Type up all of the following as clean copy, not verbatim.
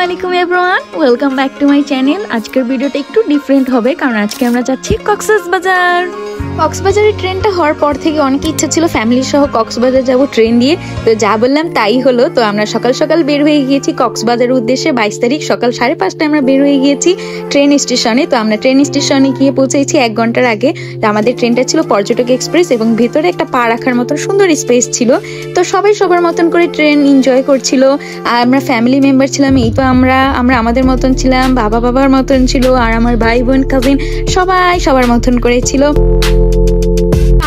আসসালামু আলাইকুম everyone, welcome back to my channel. আজকের ভিডিওটা একটু ডিফারেন্ট হবে কারণ আজকে আমরা যাচ্ছি কক্সবাজার। কক্সবাজারের ট্রেনটা হওয়ার পর থেকে অনেক ইচ্ছা ছিল ফ্যামিলি সহ কক্সবাজার যাব ট্রেন দিয়ে। তো যা বললাম তাই হলো। তো আমরা সকাল সকাল বের হয়ে গিয়েছি কক্সবাজারের উদ্দেশ্যে। 22 তারিখ সকাল 5:30টায় আমরা বের হয়ে গিয়েছি ট্রেন স্টেশনে। তো আমরা ট্রেন স্টেশনে গিয়ে পৌঁছেছি 1 ঘন্টার আগে। তো আমাদের ট্রেনটা ছিল পর্যটক এক্সপ্রেস এবং ভিতরে একটা পা রাখার মতন সুন্দর স্পেস ছিল। তো সবাই সবার মতন করে ট্রেন এনজয় করছিল। আর আমরা ফ্যামিলি মেম্বার ছিলাম। এই তো আমরা আমাদের মতন ছিলাম, বাবার মতন ছিল, আর আমার ভাই বোন কাজিন সবাই সবার মতন করেছিল।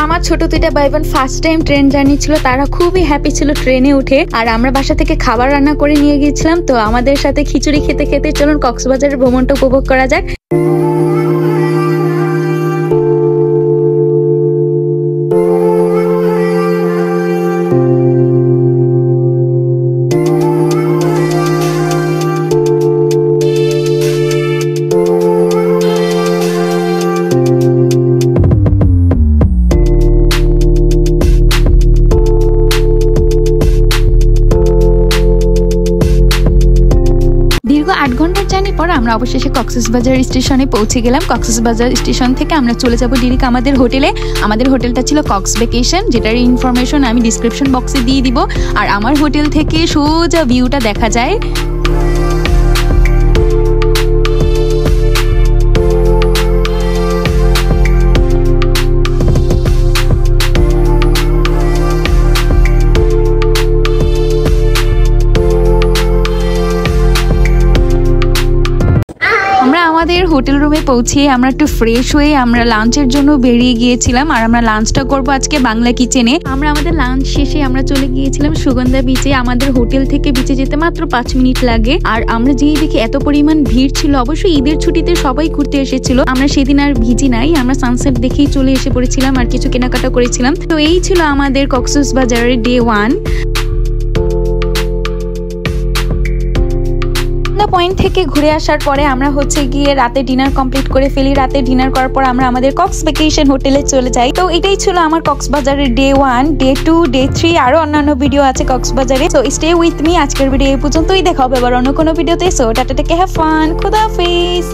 আমার ছোট দুইটা ভাই বোন ফার্স্ট টাইম ট্রেন জার্নি ছিল, তারা খুবই হ্যাপি ছিল ট্রেনে উঠে। আর আমরা বাসা থেকে খাবার রান্না করে নিয়ে গিয়েছিলাম। তো আমাদের সাথে খিচুড়ি খেতে খেতে চলুন কক্সবাজারের ভ্রমণটা উপভোগ করা যাক। দীর্ঘ 8 ঘন্টার জার্নি পর আমরা অবশেষে কক্সবাজার স্টেশনে পৌঁছে গেলাম। কক্সবাজার স্টেশন থেকে আমরা চলে যাব ডিরেক্ট আমাদের হোটেলে। আমাদের হোটেলটা ছিল কক্স ভ্যাকেশন, যেটার ইনফরমেশন আমি ডিসক্রিপশন বক্সে দিয়ে দিব। আর আমার হোটেল থেকে সোজা ভিউটা দেখা যায়। আমাদের হোটেল রুমে পৌঁছে আমরা একটু ফ্রেশ হয়ে আমরা লাঞ্চের জন্য বেরিয়ে গিয়েছিলাম। আর আমরা লাঞ্চটা করবো আজকে বাংলা কিচেনে। আমরা আমাদের লাঞ্চ শেষে আমরা চলে গিয়েছিলাম সুগন্ধা বিচে। আমাদের হোটেল থেকে বিচে যেতে মাত্র 5 মিনিট লাগে। আর আমরা যেই দেখি এত পরিমাণ ভিড় ছিল, অবশ্যই ঈদের ছুটিতে সবাই ঘুরতে এসেছিল। আমরা সেদিন আর ভিজি নাই, আমরা সানসেট দেখেই চলে এসে পড়েছিলাম আর কিছু কেনাকাটা করেছিলাম। তো এই ছিল আমাদের কক্সবাজারের ডে 1। পয়েন্ট থেকে ঘুরে আসার পরে আমরা গিয়ে রাতে ডিনার কমপ্লিট করে ফেলি। রাতে ডিনার করার পর আমরা আমাদের কক্স ভ্যাকেশন হোটেলে চলে যাই। তো এটাই ছিল আমার কক্সবাজারের ডে 1, ডে 2, ডে 3 আরো অন্যান্য ভিডিও আছে কক্সবাজারে। So stay with me. আজকের ভিডিও এই পর্যন্তই, দেখা হবে আবার অন্য কোনো ভিডিওতে। So tata, take care, have fun, খোদা হাফেজ।